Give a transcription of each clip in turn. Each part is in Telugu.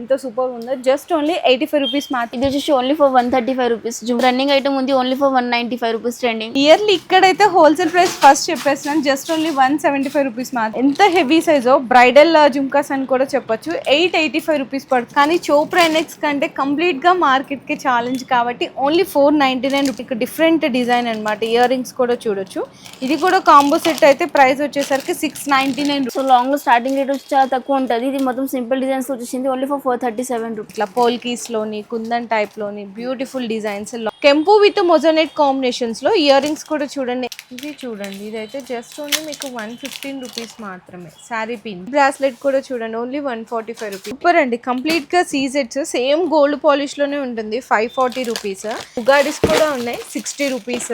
ఎంతో సూపర్ ఉందో జస్ట్ ఓన్లీ 85 రూపీస్ మాత్రం. ఇది వచ్చేసి only for 135 rupees. Running item ఉంది only for 195 rupees trending. Yearly ఇక్కడైతే హోల్సేల్ ప్రైస్ ఫస్ట్ చెప్పేస్తున్నాను, జస్ట్ ఓన్లీ 175 రూపీస్ మాత్రం. ఎంత హెవీ సైజో బ్రైడల్ జుమ్కాస్ అని కూడా చెప్పొచ్చు. 885 రూపీస్ పడుతుంది. కానీ చోప్రా ఎన్ఎక్స్ కంటే కంప్లీట్ గా మార్కెట్ కి ఛాలెంజ్ కాబట్టి ఓన్లీ 499 రూపీస్. డిఫరెంట్ డిజైన్ అనమాట. ఇయర్ రింగ్స్ కూడా చూడొచ్చు. ఇది కూడా కాంబో సెట్ అయితే ప్రైస్ వచ్చేసరికి 699. సో లాంగ్ లో స్టార్టింగ్ రేట్ వచ్చి చాలా తక్కువ ఉంటుంది. ఇది మొత్తం సింపుల్ డిజైన్స్ వచ్చేసింది ఓన్లీ ఫర్ 437 రూపీస్. ఇట్లా పోల్కీస్ లోని కుందన్ టైప్ లోని బ్యూటిఫుల్ డిజైన్స్ కెంపు విత్ మొజోనెట్ కాంబినేషన్స్ లో ఇయర్ రింగ్స్ కూడా చూడండి. ఇది చూడండి, ఇదైతే జస్ట్ ఓన్లీ మీకు 115 రూపీస్ మాత్రమే. శారీ పిన్ బ్రాస్లెట్ కూడా చూడండి ఓన్లీ 145 రూపీస్. సూపర్ అండి. కంప్లీట్ గా సీజెట్స్ సేమ్ గోల్డ్ పాలిష్ లోనే ఉంటుంది. 540 రూపీస్. ఉగాడీస్ కూడా ఉన్నాయి 60 రూపీస్.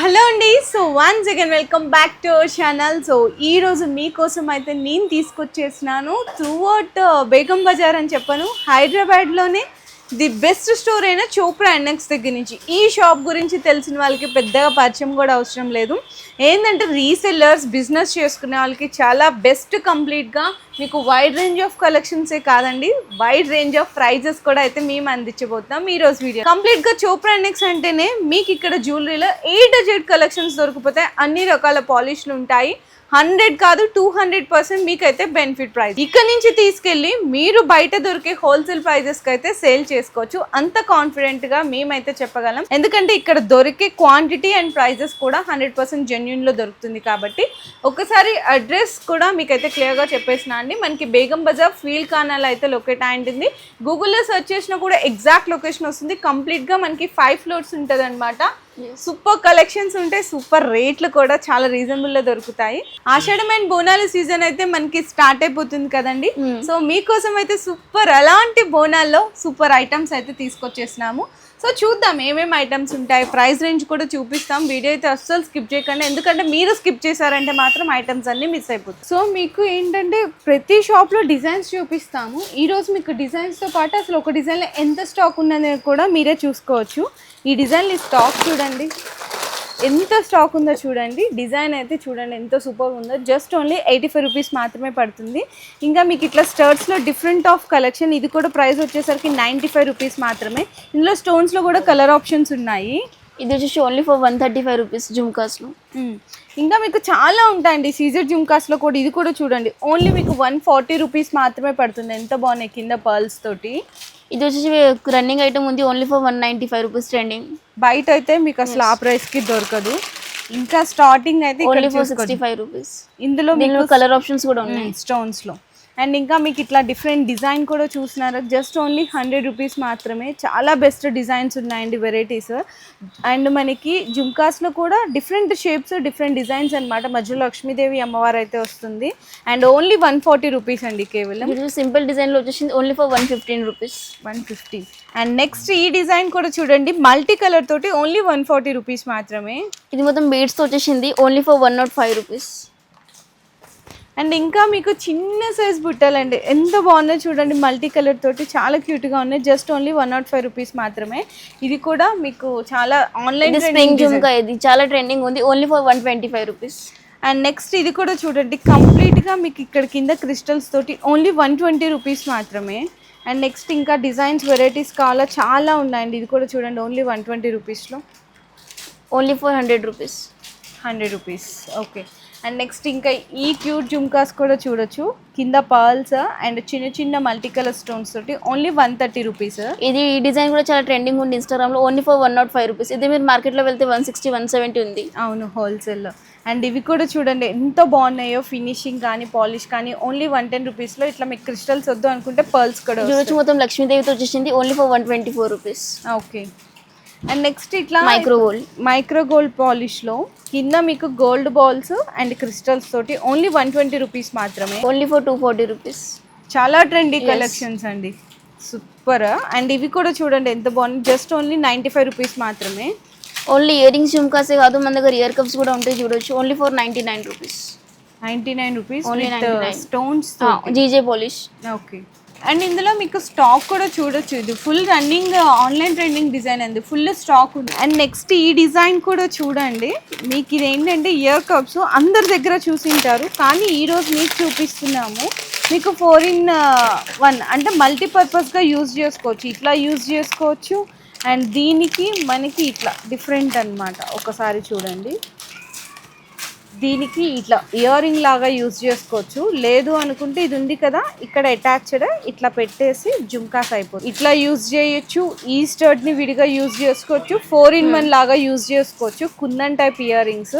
హలో అండి, so once again welcome back to our channel. So ఈ రోజు మీకోసం అయితే నేను తీసుకొచ్చేసినాను త్రూఅవుట్ బేగం బజార్ అని చెప్పాను, హైదరాబాద్లోనే ది బెస్ట్ స్టోర్ అయిన చోప్రా ఎన్ఎక్స్ దగ్గర నుంచి. ఈ షాప్ గురించి తెలిసిన వాళ్ళకి పెద్దగా పరిచయం కూడా అవసరం లేదు. ఏంటంటే రీసెల్లర్స్, బిజినెస్ చేసుకునే వాళ్ళకి చాలా బెస్ట్. కంప్లీట్గా మీకు వైడ్ రేంజ్ ఆఫ్ కలెక్షన్సే కాదండి, వైడ్ రేంజ్ ఆఫ్ ప్రైజెస్ కూడా అయితే మేము అందించబోతున్నాం ఈ రోజు వీడియో. కంప్లీట్గా చోప్రా ఎన్ఎక్స్ అంటేనే మీకు ఇక్కడ జ్యువెలరీలో A to Z కలెక్షన్స్ దొరికిపోతాయి. అన్ని రకాల పాలిష్లు ఉంటాయి. 100 కాదు 200% మీకైతే బెనిఫిట్ ప్రైస్. ఇక్కడ నుంచి తీసుకెళ్ళి మీరు బయట దొరికే హోల్సేల్ ప్రైజెస్ కి అయితే సేల్ చేసుకోవచ్చు. అంత కాన్ఫిడెంట్ గా మేమైతే చెప్పగలం. ఎందుకంటే ఇక్కడ దొరికే క్వాంటిటీ అండ్ ప్రైజెస్ కూడా 100% జెన్యూన్ లో దొరుకుతుంది. కాబట్టి ఒకసారి అడ్రస్ కూడా మీకైతే క్లియర్ గా చెప్పేసిన అండి. మనకి బేగం బజార్ ఫీల్ కానాల్ అయితే లొకేట్ అయింటుంది. గూగుల్లో సెర్చ్ చేసినా కూడా ఎగ్జాక్ట్ లొకేషన్ వస్తుంది. కంప్లీట్ గా మనకి 5 ఫ్లోర్స్ ఉంటుంది అనమాట. సూపర్ కలెక్షన్స్ ఉంటాయి, సూపర్ రేట్లు కూడా చాలా రీజనబుల్ లో దొరుకుతాయి. ఆషాఢం అండ్ బోనాల సీజన్ అయితే మనకి స్టార్ట్ అయిపోతుంది కదండి. సో మీకోసం అయితే సూపర్ అలాంటి బోనాల్లో సూపర్ ఐటమ్స్ అయితే తీసుకొచ్చేసినాము. సో చూద్దాం ఏమేమి ఐటమ్స్ ఉంటాయి, ప్రైస్ రేంజ్ కూడా చూపిస్తాం. వీడియో అయితే అస్సలు స్కిప్ చేయకండి, ఎందుకంటే మీరు స్కిప్ చేశారంటే మాత్రం ఐటమ్స్ అన్ని మిస్ అయిపోతాయి. సో మీకు ఏంటంటే ప్రతి షాప్లో డిజైన్స్ చూపిస్తాము. ఈరోజు మీకు డిజైన్స్తో పాటు అసలు ఒక డిజైన్లో ఎంత స్టాక్ ఉన్నది కూడా మీరే చూసుకోవచ్చు. ఈ డిజైన్ స్టాక్ చూడండి, ఎంత స్టాక్ ఉందో చూడండి. డిజైన్ అయితే చూడండి ఎంత సూపర్ ఉందో. జస్ట్ ఓన్లీ 85 రూపీస్ మాత్రమే పడుతుంది. ఇంకా మీకు ఇట్లా స్టర్ట్స్లో డిఫరెంట్ ఆఫ్ కలెక్షన్. ఇది కూడా ప్రైస్ వచ్చేసరికి 95 రూపీస్ మాత్రమే. ఇందులో స్టోన్స్లో కూడా కలర్ ఆప్షన్స్ ఉన్నాయి. ఇది వచ్చేసి ఓన్లీ ఫర్ 135 రూపీస్ జుమ్కాస్లో. ఇంకా మీకు చాలా ఉంటాయండి సీజర్ జుమ్కాస్లో కూడా. ఇది కూడా చూడండి ఓన్లీ మీకు 140 రూపీస్ మాత్రమే పడుతుంది. ఎంత బాగున్నాయి కింద పర్ల్స్ తోటి. ఇది వచ్చేసి రన్నింగ్ ఐటమ్ ఉంది ఓన్లీ ఫర్ 195 రూపీస్ ట్రెండింగ్. బయట అయితే మీకు అసలు ఆ ప్రైస్కి దొరకదు. ఇంకా స్టార్టింగ్ అయితే ఓన్లీ ఫర్ 65 రూపీస్. ఇందులో మీకు కలర్ ఆప్షన్స్ కూడా ఉన్నాయి స్టోన్స్లో. అండ్ ఇంకా మీకు ఇట్లా డిఫరెంట్ డిజైన్ కూడా చూసినారు. జస్ట్ ఓన్లీ 100 రూపీస్ మాత్రమే. చాలా బెస్ట్ డిజైన్స్ ఉన్నాయండి, వెరైటీస్. అండ్ మనకి జుమ్కాస్లో కూడా డిఫరెంట్ షేప్స్, డిఫరెంట్ డిజైన్స్ అనమాట. మధ్యలో లక్ష్మీదేవి అమ్మవారు అయితే వస్తుంది. అండ్ ఓన్లీ 140 రూపీస్ అండి కేవలం. సింపుల్ డిజైన్లో వచ్చేసింది only for 115 rupees. 150. And next ఈ డిజైన్ కూడా చూడండి, మల్టీ కలర్ తోటి ఓన్లీ 140 రూపీస్ మాత్రమే. ఇది మొత్తం బీడ్స్తో వచ్చేసింది ఓన్లీ ఫర్ 105 రూపీస్. అండ్ ఇంకా మీకు చిన్న సైజ్ బుట్టలండి, ఎంత బాగుందో చూడండి. మల్టీ కలర్ తోటి చాలా క్యూట్గా ఉన్నాయి. జస్ట్ ఓన్లీ 105 రూపీస్ మాత్రమే. ఇది కూడా మీకు చాలా ఆన్లైన్ జుమ్కా, ఇది చాలా ట్రెండింగ్ ఉంది only for 125 rupees. And next ఇది కూడా చూడండి, కంప్లీట్గా మీకు ఇక్కడ కింద క్రిస్టల్స్ తోటి ఓన్లీ 120 రూపీస్ మాత్రమే. అండ్ నెక్స్ట్ ఇంకా డిజైన్స్ వెరైటీస్ కావాలా చాలా ఉన్నాయండి. ఇది కూడా చూడండి ఓన్లీ 120 రూపీస్లో. Only for 100 rupees. 100 rupees. Okay. And next ఇంకా ఈ క్యూట్ జుమ్కాస్ కూడా చూడొచ్చు. కింద పర్ల్స్ అండ్ చిన్న చిన్న మల్టీ కలర్ స్టోన్స్ తోటి ఓన్లీ 130 రూపీస్. ఇది ఈ డిజైన్ కూడా చాలా ట్రెండింగ్ ఉంది ఇన్స్టాగ్రామ్లో ఓన్లీ ఫర్ 105 రూపీస్. ఇది మీరు మార్కెట్లో వెళ్తే 160, 170 ఉంది. అవును, హోల్సేల్లో. అండ్ ఇవి కూడా చూడండి ఎంత బాగున్నాయో, ఫినిషింగ్ కానీ పాలిష్ కానీ. ఓన్లీ 110 రూపీస్లో. ఇట్లా మీకు క్రిస్టల్స్ వద్దు అనుకుంటే పర్ల్స్ కూడా చూడొచ్చు. మొత్తం లక్ష్మీదేవితో వచ్చేసింది only for 124 rupees. Okay. And next ఇట్లా మైక్రో గోల్డ్ పాలిష్లో కింద మీకు గోల్డ్ బాల్స్ అండ్ క్రిస్టల్స్ తోటి ఓన్లీ 120 రూపీస్ మాత్రమే. Only for 240 rupees. చాలా ట్రెండీ కలెక్షన్స్ అండి, సూపర్. అండ్ ఇవి కూడా చూడండి ఎంత బాగుంది. జస్ట్ ఓన్లీ 95 రూపీస్ మాత్రమే. ఓన్లీ ఇయర్ రింగ్స్ జుమ్కాసే కాదు, మన దగ్గర ఇయర్ కప్స్ కూడా ఉంటాయి చూడొచ్చు. Only for 99 rupees. 99 rupees only 99 stones, GJ polish. Okay. And ఇందులో మీకు స్టాక్ కూడా చూడొచ్చు, ఇది full running online trending design అండి, ఫుల్ స్టాక్ ఉంది. అండ్ నెక్స్ట్ ఈ డిజైన్ కూడా చూడండి, మీకు ఇది ఏంటంటే ఇయర్ కప్స్ అందరి దగ్గర చూసింటారు, కానీ ఈరోజు మీకు చూపిస్తున్నాము. మీకు 4-in-1 అంటే మల్టీపర్పస్గా యూజ్ చేసుకోవచ్చు, ఇట్లా యూజ్ చేసుకోవచ్చు. అండ్ దీనికి మనకి ఇట్లా డిఫరెంట్ అన్నమాట, ఒకసారి చూడండి. దీనికి ఇట్లా ఇయర్ రింగ్ లాగా యూజ్ చేసుకోవచ్చు, లేదు అనుకుంటే ఇది ఉంది కదా ఇక్కడ అటాచ్డ్, ఇట్లా పెట్టేసి జుమ్కాస్ అయిపోతుంది. ఇట్లా యూజ్ చేయొచ్చు, ఈ స్టర్ట్ని విడిగా యూజ్ చేసుకోవచ్చు, 4-in-1 లాగా యూజ్ చేసుకోవచ్చు. కుందన్ టైప్ ఇయర్ రింగ్స్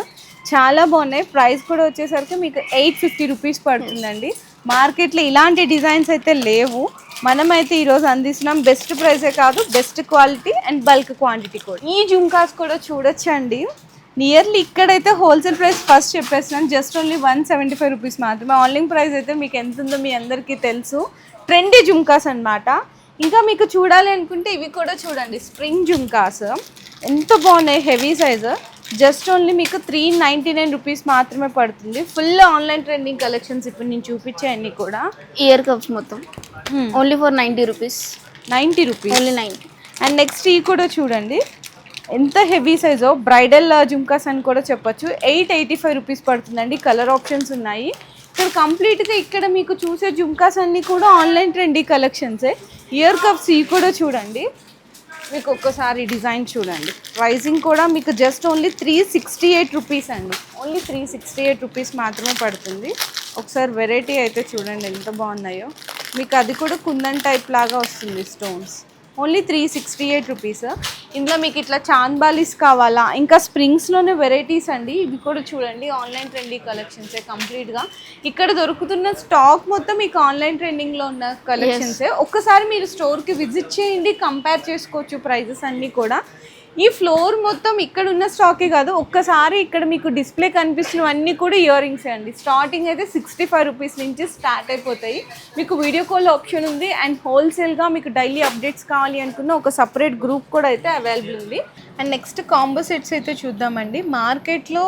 చాలా బాగున్నాయి. ప్రైస్ కూడా వచ్చేసరికి మీకు 850 రూపీస్ పడుతుందండి. మార్కెట్లో ఇలాంటి డిజైన్స్ అయితే లేవు, మనమైతే ఈరోజు అందిస్తున్నాం. బెస్ట్ ప్రైసే కాదు, best quality and bulk quantity కూడా. ఈ జుమ్కాస్ కూడా చూడొచ్చండి. నియర్లీ ఇక్కడైతే హోల్సేల్ ప్రైస్ ఫస్ట్ చెప్పేస్తున్నాను, జస్ట్ ఓన్లీ 175 రూపీస్ మాత్రమే. ఆన్లైన్ ప్రైస్ అయితే మీకు ఎంత ఉందో మీ అందరికీ తెలుసు. ట్రెండీ జుమ్కాస్ అన్నమాట. ఇంకా మీకు చూడాలి అనుకుంటే ఇవి కూడా చూడండి, స్ప్రింగ్ జుమ్కాస్ ఎంత బాగున్నాయి, హెవీ సైజ్. జస్ట్ ఓన్లీ మీకు 399 రూపీస్ మాత్రమే పడుతుంది. ఫుల్ ఆన్లైన్ ట్రెండింగ్ కలెక్షన్స్ ఇప్పుడు నేను చూపించే అన్ని కూడా. ఇయర్ కప్స్ మొత్తం only for 90 rupees. 90 rupees only 90. And next ఈ కూడా చూడండి, ఎంత హెవీ సైజో, బ్రైడల్ జుమ్కాస్ అని కూడా చెప్పొచ్చు. 885 రూపీస్ పడుతుందండి. కలర్ ఆప్షన్స్ ఉన్నాయి ఇక్కడ. కంప్లీట్గా ఇక్కడ మీకు చూసే జుమ్కాస్ అన్నీ కూడా ఆన్లైన్ ట్రెండీ కలెక్షన్సే. ఇయర్ కప్స్ ఇవి కూడా చూడండి, మీకు ఒక్కసారి డిజైన్ చూడండి. ప్రైసింగ్ కూడా మీకు జస్ట్ ఓన్లీ 368 రూపీస్ అండి. ఓన్లీ 368 రూపీస్ మాత్రమే పడుతుంది. ఒకసారి వెరైటీ అయితే చూడండి ఎంత బాగున్నాయో. మీకు అది కూడా కుందన్ టైప్ లాగా వస్తుంది స్టోన్స్. Only 368 rupees. ఇందులో మీకు ఇట్లా చాంద్బాలీస్ కావాలా, ఇంకా స్ప్రింగ్స్లోనే వెరైటీస్ అండి. ఇవి కూడా చూడండి ఆన్లైన్ ట్రెండింగ్ కలెక్షన్సే కంప్లీట్గా. ఇక్కడ దొరుకుతున్న స్టాక్ మొత్తం మీకు ఆన్లైన్ ట్రెండింగ్లో ఉన్న కలెక్షన్సే. ఒక్కసారి మీరు స్టోర్కి విజిట్ చేయండి, కంపేర్ చేసుకోవచ్చు ప్రైజెస్ అన్నీ కూడా. ఈ ఫ్లోర్ మొత్తం ఇక్కడ ఉన్న స్టాకే కాదు, ఒక్కసారి ఇక్కడ మీకు డిస్ప్లే కనిపిస్తున్నవన్నీ కూడా ఇయర్ రింగ్స్ అండి. స్టార్టింగ్ అయితే 65 రూపీస్ నుంచి స్టార్ట్ అయిపోతాయి. మీకు వీడియో కాల్ ఆప్షన్ ఉంది. అండ్ హోల్సేల్గా మీకు డైలీ అప్డేట్స్ కావాలి అనుకున్న ఒక సపరేట్ గ్రూప్ కూడా అయితే అవైలబుల్ ఉంది. అండ్ నెక్స్ట్ కాంబో సెట్స్ అయితే చూద్దామండి. మార్కెట్లో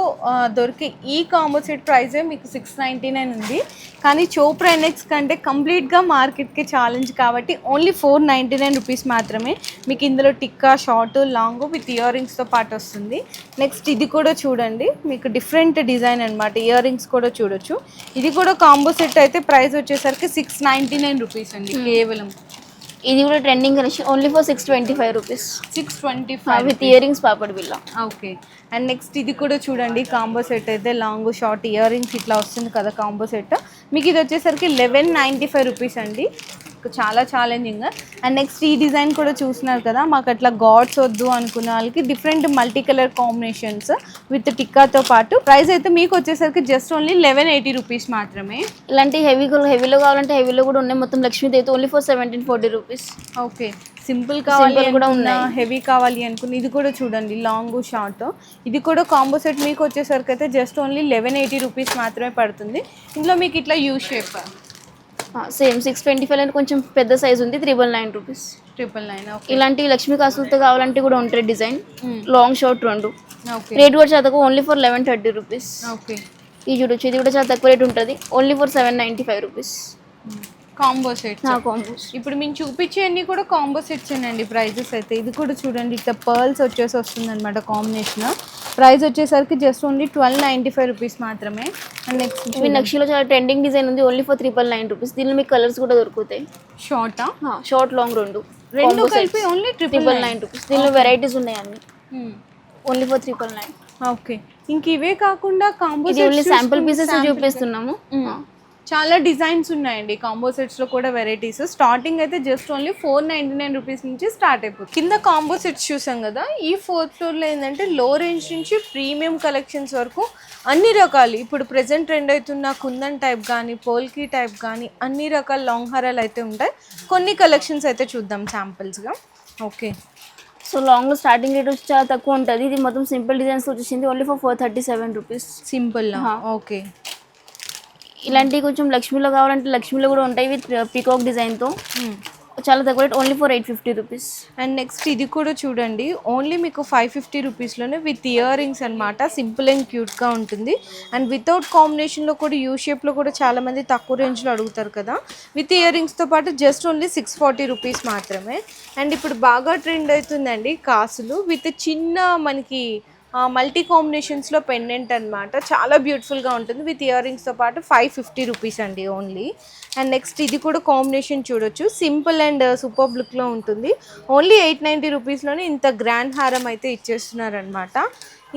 దొరికే ఈ కాంబో సెట్ ప్రైజే మీకు 699 ఉంది, కానీ చోప్రా ఎన్ఎక్స్ కంటే కంప్లీట్గా మార్కెట్కి ఛాలెంజ్ కాబట్టి ఓన్లీ 499 రూపీస్ మాత్రమే. మీకు ఇందులో tikka, short, long with ear రింగ్స్తో పాటు వస్తుంది. నెక్స్ట్ ఇది కూడా చూడండి, మీకు డిఫరెంట్ డిజైన్ అనమాట. ఇయర్ రింగ్స్ కూడా చూడొచ్చు. ఇది కూడా కాంబో సెట్ అయితే ప్రైస్ వచ్చేసరికి 699 రూపీస్ అండి కేవలం. ఇది కూడా trending collection, only for 625 rupees. 625 with ear rings, papad Billa. Okay. And next ఇది కూడా చూడండి కాంబో సెట్ అయితే, లాంగ్ షార్ట్ ఇయర్ రింగ్స్ ఇట్లా వస్తుంది కదా కాంబో సెట్. మీకు ఇది వచ్చేసరికి 1195 రూపీస్ అండి. చాలా ఛాలెంజింగ్. అండ్ నెక్స్ట్ ఈ డిజైన్ కూడా చూస్తున్నారు కదా, మాకు అట్లా గాడ్స్ వద్దు అనుకున్న వాళ్ళకి different multi colour combinations with టిక్కాతో పాటు. ప్రైస్ అయితే మీకు వచ్చేసరికి జస్ట్ ఓన్లీ 1180 రూపీస్ మాత్రమే. ఇలాంటి హెవీలో కావాలంటే హెవీలో కూడా ఉన్నాయి. మొత్తం Lakshmidevi only for 1740 rupees. Okay. Simple కావాలి కూడా ఉన్నాయి, హెవీ కావాలి అనుకుని ఇది కూడా చూడండి లాంగ్ షార్ట్. ఇది కూడా కాంబో సెట్ మీకు వచ్చేసరికి అయితే జస్ట్ ఓన్లీ 1180 రూపీస్ మాత్రమే పడుతుంది. ఇందులో మీకు ఇట్లా యూ షేప్ సేమ్ 625 అంటే కొంచెం పెద్ద సైజ్ ఉంది, 399 రూపీస్. 999. ఇలాంటి లక్ష్మీ కాసులతో కావాలంటే కూడా ఉంటాయి డిజైన్. లాంగ్ షార్ట్ రెండు. ఓకే. రేట్ కూడా చాలా తక్కువ, ఓన్లీ ఫర్ 1130 రూపీస్. ఓకే. ఇది చూడొచ్చు, ఇది కూడా చాలా తక్కువ రేట్ ఉంటుంది, only for 795 rupees. Combo sets. Combos ఇప్పుడు మేము చూపించే అన్ని కూడా కాంబో సెట్స్ అండి. ప్రైజెస్ అయితే ఇది కూడా చూడండి, ఇట్లా పర్ల్స్ వచ్చేసి వస్తుంది అనమాట కాంబినేషన్. ప్రైస్ వచ్చేసరికి జస్ట్ ఓన్లీ 1295 రూపీస్ మాత్రమే. అండ్ నెక్స్ట్ ఇవి నక్షిలో చాలా ట్రెండింగ్ డిజైన్ ఉంది, ఓన్లీ ఫర్ 399 రూపీస్. దీనిలో మీకు కలర్స్ కూడా దొరుకుతాయి. షార్టా? షార్ట్ లాంగ్ రెండు కలిపి ఓన్లీ 999 రూపీస్. దీనిలో వెరైటీస్ ఉన్నాయి అన్ని, ఓన్లీ ఫర్ 399. ఓకే. ఇంక ఇవే కాకుండా కాంబో ఇది ఓన్లీ శాంపుల్ పీసెస్ చూపిస్తున్నాము. చాలా డిజైన్స్ ఉన్నాయండి కాంబో సెట్స్లో కూడా వెరైటీస్. స్టార్టింగ్ అయితే జస్ట్ ఓన్లీ 499 రూపీస్ నుంచి స్టార్ట్ అయిపోతుంది. కింద కాంబో సెట్స్ చూసాం కదా, ఈ 4th ఫ్లోర్లో ఏంటంటే లో రేంజ్ నుంచి ప్రీమియం కలెక్షన్స్ వరకు అన్ని రకాలు, ఇప్పుడు ప్రెజెంట్ ట్రెండ్ అవుతున్న కుందన్ టైప్ కానీ, పోల్కీ టైప్ కానీ అన్ని రకాల లాంగ్ హారాలు అయితే ఉంటాయి. కొన్ని కలెక్షన్స్ అయితే చూద్దాం శాంపుల్స్గా. ఓకే. సో లాంగ్లో స్టార్టింగ్ రేట్ వచ్చి చాలా తక్కువ ఉంటుంది. ఇది మొత్తం సింపుల్ డిజైన్స్ వచ్చేసింది, only for 437 rupees. Simple. Okay. ఇలాంటివి కొంచెం లక్ష్మీలో కావాలంటే లక్ష్మీలో కూడా ఉంటాయి, విత్ పీకాక్ డిజైన్తో. చాలా తక్కువ rate, only for 850 rupees. And next ఇది కూడా చూడండి, ఓన్లీ మీకు 550 రూపీస్లోనే విత్ ఇయర్ రింగ్స్ అనమాట. సింపుల్ అండ్ క్యూట్గా ఉంటుంది. అండ్ వితౌట్ కాంబినేషన్లో కూడా యూ షేప్లో కూడా చాలామంది తక్కువ రేంజ్లో అడుగుతారు కదా. విత్ ఇయర్ రింగ్స్తో పాటు జస్ట్ ఓన్లీ 640 రూపీస్ మాత్రమే. అండ్ ఇప్పుడు బాగా ట్రెండ్ అవుతుందండి కాసులు విత్ చిన్న మనకి మల్టీ కాంబినేషన్స్లో పెండెంట్ అనమాట. చాలా బ్యూటిఫుల్గా ఉంటుంది. విత్ ఇయర్ రింగ్స్తో పాటు 550 రూపీస్ అండి ఓన్లీ. అండ్ నెక్స్ట్ ఇది కూడా కాంబినేషన్ చూడొచ్చు, సింపుల్ అండ్ సూపర్ లుక్లో ఉంటుంది. ఓన్లీ 890 రూపీస్లోనే ఇంత గ్రాండ్ హారం అయితే ఇచ్చేస్తున్నారనమాట.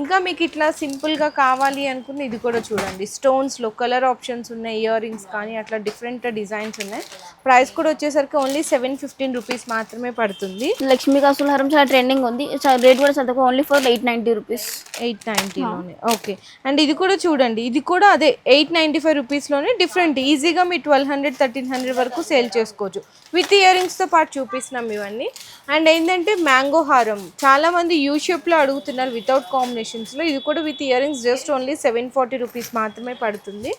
ఇంకా మీకు ఇట్లా సింపుల్గా కావాలి అనుకున్న ఇది కూడా చూడండి, స్టోన్స్లో కలర్ ఆప్షన్స్ ఉన్నాయి, ఇయర్ రింగ్స్ కానీ అట్లా డిఫరెంట్ డిజైన్స్ ఉన్నాయి. ప్రైస్ కూడా వచ్చేసరికి ఓన్లీ 715 రూపీస్ మాత్రమే పడుతుంది. లక్ష్మీ కాసుల హారం చాలా ట్రెండింగ్ ఉంది, రేట్ కూడా చాలా తక్కువ, ఓన్లీ ఫర్ 890 రూపీస్. 890లోనే ఓకే. అండ్ ఇది కూడా చూడండి, ఇది కూడా అదే 895 రూపీస్లోనే డిఫరెంట్. ఈజీగా మీ 1200 1300 వరకు సేల్ చేసుకోవచ్చు. విత్ ఇయర్ రింగ్స్తో పాటు చూపిస్తున్నాం ఇవన్నీ. అండ్ ఏంటంటే మ్యాంగో హారం చాలామంది యూ షేప్లో అడుగుతున్నారు వితౌట్ కాంబినేషన్స్లో. ఇది కూడా with ear rings just only 740 rupees మాత్రమే పడుతుంది.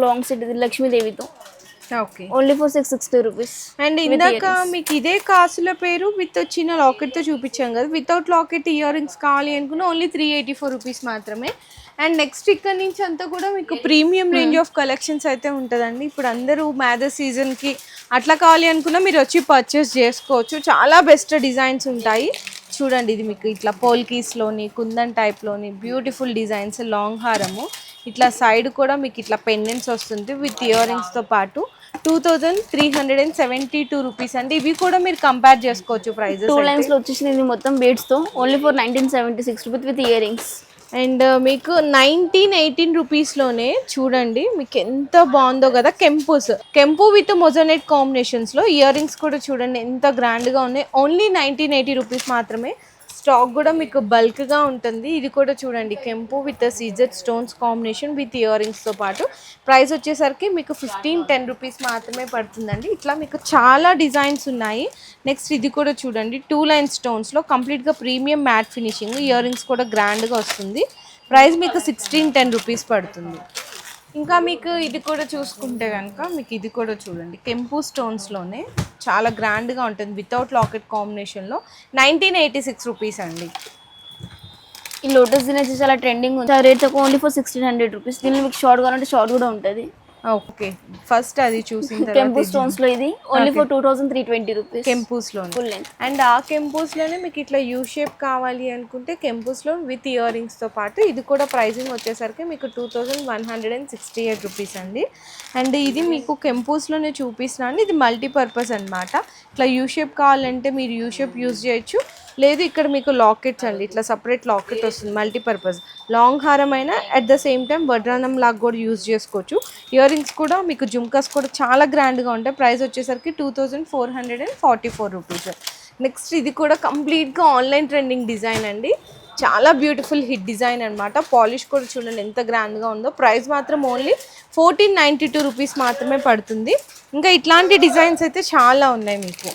లాంగ్ సెట్ ఇది లక్ష్మీదేవితో, okay, only for 660 rupees. And ఇందాక మీకు ఇదే కాసుల పేరు విత్ చిన్న లాకెట్తో చూపించాం కదా. వితౌట్ లాకెట్ ఇయర్ రింగ్స్ కావాలి అనుకున్న ఓన్లీ 384 రూపీస్ మాత్రమే. అండ్ నెక్స్ట్ ఇక్కడ నుంచి అంతా కూడా మీకు ప్రీమియం రేంజ్ ఆఫ్ కలెక్షన్స్ అయితే ఉంటుందండి. ఇప్పుడు అందరూ మ్యారేజ్ సీజన్కి అట్లా కావాలి అనుకున్నా మీరు వచ్చి పర్చేస్ చేసుకోవచ్చు. చాలా బెస్ట్ డిజైన్స్ ఉంటాయి. చూడండి, ఇది మీకు ఇట్లా పోల్కీస్లోని కుందన్ టైప్లోని బ్యూటిఫుల్ డిజైన్స్, లాంగ్ హారము. ఇట్లా సైడ్ కూడా మీకు ఇట్లా పెండెంట్స్ వస్తుంది విత్ ఇయర్ రింగ్స్తో పాటు. 2372 రూపీస్ అండి. ఇవి కూడా మీరు కంపేర్ చేసుకోవచ్చు ప్రైజెస్. 2 లైన్స్లో వచ్చేసింది ఇది మొత్తం బీడ్స్తో, only for 1976 rupees with ear rings. And మీకు 1918 రూపీస్లోనే చూడండి, మీకు ఎంత బాగుందో కదా. కెంపు విత్ మొజనెట్ కాంబినేషన్స్లో ఇయర్ రింగ్స్ కూడా చూడండి ఎంత గ్రాండ్గా ఉన్నాయి. ఓన్లీ 1980 రూపీస్ మాత్రమే. స్టాక్ కూడా మీకు బల్క్గా ఉంటుంది. ఇది కూడా చూడండి, కెంపు with CZ stones combination with ear రింగ్స్తో పాటు. ప్రైస్ వచ్చేసరికి మీకు 1510 రూపీస్ మాత్రమే పడుతుందండి. ఇట్లా మీకు చాలా డిజైన్స్ ఉన్నాయి. నెక్స్ట్ ఇది కూడా చూడండి, 2 లైన్ స్టోన్స్లో కంప్లీట్గా premium matte finishing, year rings కూడా గ్రాండ్గా వస్తుంది. ప్రైస్ మీకు 1610 రూపీస్ పడుతుంది. ఇంకా మీకు ఇది కూడా చూసుకుంటే కనుక మీకు ఇది కూడా చూడండి, కెంపు స్టోన్స్లోనే చాలా గ్రాండ్గా ఉంటుంది వితౌట్ లాకెట్ కాంబినేషన్లో. 1986 రూపీస్ అండి. ఈ లోటస్ దీని చాలా ట్రెండింగ్ ఉంది, రేట్ తక్కువ, ఓన్లీ ఫర్ 1600 రూపీస్. దీనిలో మీకు షార్ట్ కావాలంటే షార్ట్ కూడా ఉంటుంది. ఓకే, ఫస్ట్ అది చూసిన కెంపు స్టోన్స్ లో ఇది ఓన్లీ ఫర్ 2320 రూపీస్. కెంపూస్లో ఫుల్ లెంత్. అండ్ ఆ కెంపూస్లోనే మీకు ఇట్లా యూ షేప్ కావాలి అనుకుంటే కెంపూస్లో విత్ ఇయర్ రింగ్స్తో పాటు ఇది కూడా ప్రైసింగ్ వచ్చేసరికి మీకు 2168 రూపీస్ అండి. అండ్ ఇది మీకు కెంపూస్లోనే చూపిస్తున్నాను. ఇది మల్టీపర్పస్ అనమాట. ఇట్లా యూ షేప్ కావాలంటే మీరు యూ షేప్ యూజ్ చేయొచ్చు, లేదు ఇక్కడ మీకు లాకెట్స్ అండి, ఇట్లా సపరేట్ లాకెట్ వస్తుంది మల్టీపర్పస్. లాంగ్ హారం అయినా అట్ ద సేమ్ టైం వడ్రానం లాగా కూడా యూజ్ చేసుకోవచ్చు. ఇయర్ రింగ్స్ కూడా మీకు జుమ్కాస్ కూడా చాలా గ్రాండ్గా ఉంటాయి. ప్రైస్ వచ్చేసరికి 2444 రూపీస్. నెక్స్ట్ ఇది కూడా కంప్లీట్గా ఆన్లైన్ ట్రెండింగ్ డిజైన్ అండి. చాలా బ్యూటిఫుల్ హిట్ డిజైన్ అనమాట. పాలిష్ కూడా చూడండి ఎంత గ్రాండ్గా ఉందో. ప్రైస్ మాత్రం ఓన్లీ 1492 రూపీస్ మాత్రమే పడుతుంది. ఇంకా ఇట్లాంటి డిజైన్స్ అయితే చాలా ఉన్నాయి మీకు.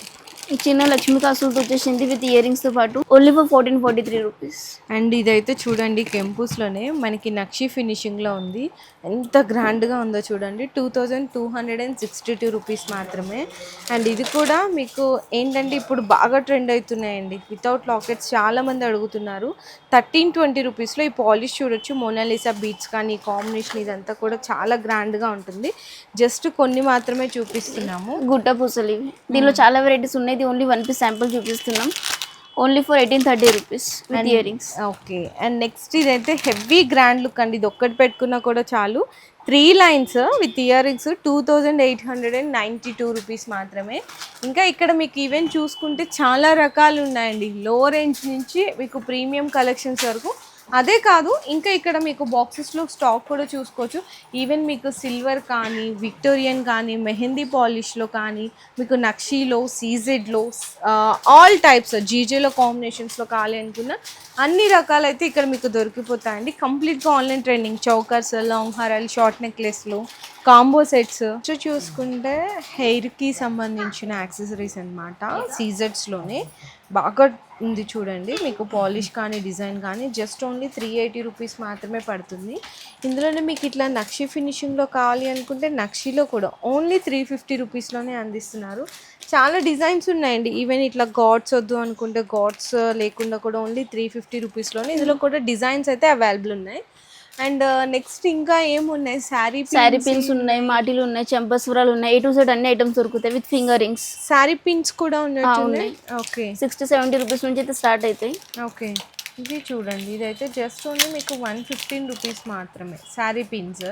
ఈ చిన్న లక్ష్మీ కాసులతో వచ్చేసింది విత్ ఇయర్ రింగ్స్తో పాటు, ఓన్లీ ఫర్ 1443 రూపీస్. అండ్ ఇదైతే చూడండి కెంపూస్లోనే మనకి నక్షి ఫినిషింగ్లో ఉంది. ఎంత గ్రాండ్గా ఉందో చూడండి. 2262 రూపీస్ మాత్రమే. అండ్ ఇది కూడా మీకు ఏంటంటే ఇప్పుడు బాగా ట్రెండ్ అవుతున్నాయండి వితౌట్ లాకెట్స్, చాలామంది అడుగుతున్నారు. 1320 రూపీస్లో ఈ పాలిష్ చూడొచ్చు. మోనాలిసా బీట్స్ కానీ ఈ కాంబినేషన్ ఇదంతా కూడా చాలా గ్రాండ్గా ఉంటుంది. జస్ట్ కొన్ని మాత్రమే చూపిస్తున్నాము. గుట్ట పూసలు ఇవి, దీనిలో చాలా వెరైటీస్ ఉన్నాయి. ఓన్లీ 1 పీస్ శాంపుల్ చూపిస్తున్నాం, only for 1830 rupees with ear rings. Okay. And next ఇదైతే హెవీ గ్రాండ్ లుక్ అండి. ఇది ఒక్కటి పెట్టుకున్నా కూడా చాలు. 3 lines with ear rings 2892 rupees మాత్రమే. ఇంకా ఇక్కడ మీకు ఈవెన్ చూసుకుంటే చాలా రకాలు ఉన్నాయండి, లో రేంజ్ నుంచి మీకు ప్రీమియం కలెక్షన్స్ వరకు. అదే కాదు, ఇంకా ఇక్కడ మీకు బాక్సెస్లో స్టాక్ కూడా చూసుకోవచ్చు. ఈవెన్ మీకు సిల్వర్ కానీ, విక్టోరియన్ కానీ, మెహందీ పాలిష్లో కానీ, మీకు నక్షీలో, సీజెడ్లో, ఆల్ టైప్స్ జీజేలో కాంబినేషన్స్లో కావాలి అనుకున్న అన్ని రకాలైతే ఇక్కడ మీకు దొరికిపోతాయండి. కంప్లీట్గా ఆన్లైన్ ట్రెండింగ్. చౌకర్స్, లాంగ్ హారాలు, షార్ట్ నెక్లెస్లు, కాంబో సెట్స్ చూసుకుంటే హెయిర్కి సంబంధించిన యాక్సెసరీస్ అనమాట. సీజెడ్స్లోనే బాగా ఉంది చూడండి, మీకు పాలిష్ కానీ డిజైన్ కానీ జస్ట్ ఓన్లీ 380 రూపీస్ మాత్రమే పడుతుంది. ఇందులోనే మీకు ఇట్లా నక్షి ఫినిషింగ్లో కావాలి అనుకుంటే నక్షిలో కూడా ఓన్లీ 350 రూపీస్లోనే అందిస్తున్నారు. చాలా డిజైన్స్ ఉన్నాయండి. ఈవెన్ ఇట్లా గాడ్స్ వద్దు అనుకుంటే గాడ్స్ లేకుండా కూడా ఓన్లీ 350 రూపీస్లోనే ఇందులో కూడా డిజైన్స్ అయితే అవైలబుల్ ఉన్నాయి. అండ్ నెక్స్ట్ ఇంకా ఏమున్నాయి, శారీ పిన్స్ ఉన్నాయి, మాటిలు ఉన్నాయి, చెంపస్వరాలు ఉన్నాయి, A to Z అన్ని ఐటమ్స్ దొరుకుతాయి with finger rings. Sari pins కూడా ఉన్నట్టు ఉన్నాయి. ఓకే, 60-70 రూపీస్ నుంచి అయితే స్టార్ట్ అవుతాయి. ఓకే, ఇది చూడండి, ఇదైతే జస్ట్ ఓన్లీ మీకు 115 రూపీస్ మాత్రమే శారీ పిన్స్.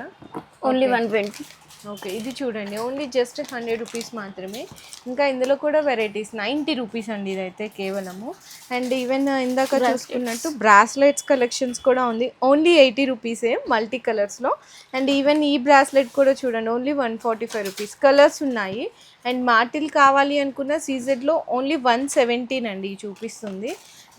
ఓన్లీ 120. ఓకే, ఇది చూడండి ఓన్లీ జస్ట్ 100 రూపీస్ మాత్రమే. ఇంకా ఇందులో కూడా వెరైటీస్ 90 రూపీస్ అండి ఇదైతే కేవలము. అండ్ ఈవెన్ ఇందాక చూసుకున్నట్టు బ్రాస్లెట్స్ కలెక్షన్స్ కూడా ఉంది, ఓన్లీ 80 రూపీసే మల్టీ కలర్స్లో. అండ్ ఈవెన్ ఈ బ్రాస్లెట్ కూడా చూడండి ఓన్లీ 145 రూపీస్. కలర్స్ ఉన్నాయి. అండ్ మాటిల్ కావాలి అనుకున్న సీజెడ్లో ఓన్లీ 117 అండి చూపిస్తుంది.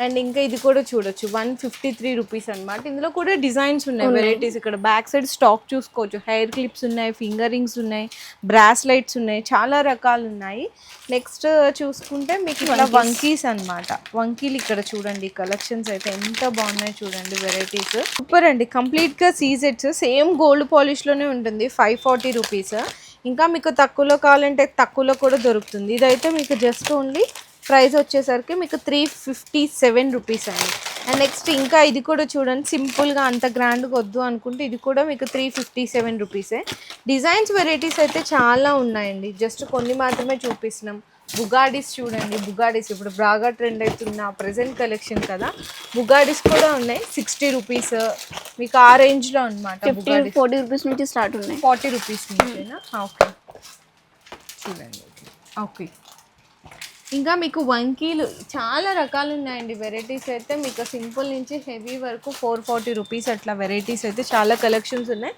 అండ్ ఇంకా ఇది కూడా చూడొచ్చు 153 రూపీస్ అనమాట. ఇందులో కూడా డిజైన్స్ ఉన్నాయి, వెరైటీస్. ఇక్కడ బ్యాక్ సైడ్ స్టాక్ చూసుకోవచ్చు, హెయిర్ క్లిప్స్ ఉన్నాయి, ఫింగర్ రింగ్స్ ఉన్నాయి, బ్రాస్లెట్స్ ఉన్నాయి, చాలా రకాలు ఉన్నాయి. నెక్స్ట్ చూసుకుంటే మీకు ఇట్లా వంకీస్ అనమాట. వంకీలు ఇక్కడ చూడండి, కలెక్షన్స్ అయితే ఎంత బాగున్నాయి చూడండి, వెరైటీస్ సూపర్ అండి. కంప్లీట్గా సీజెట్స్ సేమ్ గోల్డ్ పాలిష్లోనే ఉంటుంది, 540 రూపీస్. ఇంకా మీకు తక్కువలో కావాలంటే తక్కువలో కూడా దొరుకుతుంది. ఇదైతే మీకు జస్ట్ ఓన్లీ ప్రైస్ వచ్చేసరికి మీకు 357 రూపీస్ అండి. అండ్ నెక్స్ట్ ఇంకా ఇది కూడా చూడండి, సింపుల్గా అంత గ్రాండ్గా వద్దు అనుకుంటే ఇది కూడా మీకు 357 రూపీసే. డిజైన్స్ వెరైటీస్ అయితే చాలా ఉన్నాయండి, జస్ట్ కొన్ని మాత్రమే చూపిస్తున్నాం. బుగాడీస్ చూడండి, బుగాడీస్ ఇప్పుడు బాగా ట్రెండ్ అవుతున్న ప్రజెంట్ కలెక్షన్ కదా. బుగాడీస్ కూడా ఉన్నాయి 60 రూపీస్, మీకు ఆ రేంజ్లో అనమాట. 40 రూపీస్ నుంచి స్టార్ట్ ఉన్నాయి. 40 రూపీస్ నుంచేనా? ఓకే, చూడండి. ఓకే, ఇంకా మీకు వంకీలు చాలా రకాలు ఉన్నాయండి, వెరైటీస్ అయితే మీకు సింపుల్ నుంచి హెవీ వరకు 440 రూపీస్ అట్లా వెరైటీస్ అయితే చాలా కలెక్షన్స్ ఉన్నాయి.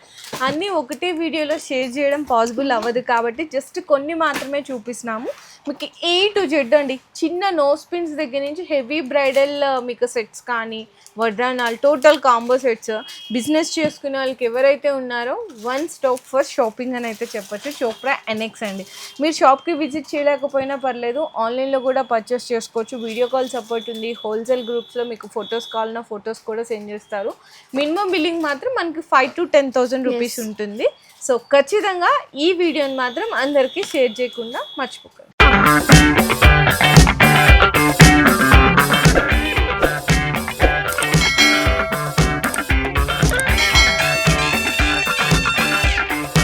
అన్నీ ఒకటే వీడియోలో షేర్ చేయడం పాసిబుల్ అవ్వదు కాబట్టి జస్ట్ కొన్ని మాత్రమే చూపిస్తున్నాము. మీకు A to Z అండి, చిన్న నోస్ పిన్స్ దగ్గర నుంచి హెవీ బ్రైడల్ మీకు సెట్స్ కానీ వడ్రానాలు, టోటల్ కాంబో సెట్స్. బిజినెస్ చేసుకునే వాళ్ళకి ఎవరైతే ఉన్నారో వన్ స్టాప్ ఫర్ షాపింగ్ అని అయితే చెప్పొచ్చు. చోప్రా NX అండి. మీరు షాప్కి విజిట్ చేయలేకపోయినా పర్లేదు, ఆన్లైన్లో కూడా పర్చేస్ చేసుకోవచ్చు. వీడియో కాల్ సపోర్ట్ ఉంది. హోల్సేల్ గ్రూప్స్లో మీకు ఫొటోస్ కావాలన్నా ఫొటోస్ కూడా సెండ్ చేస్తారు. మినిమం బిల్లింగ్ మాత్రం మనకి 5,000 to 10,000 రూపీస్ ఉంటుంది. సో ఖచ్చితంగా ఈ వీడియోని మాత్రం అందరికీ షేర్ చేయకుండా మర్చిపోకండి.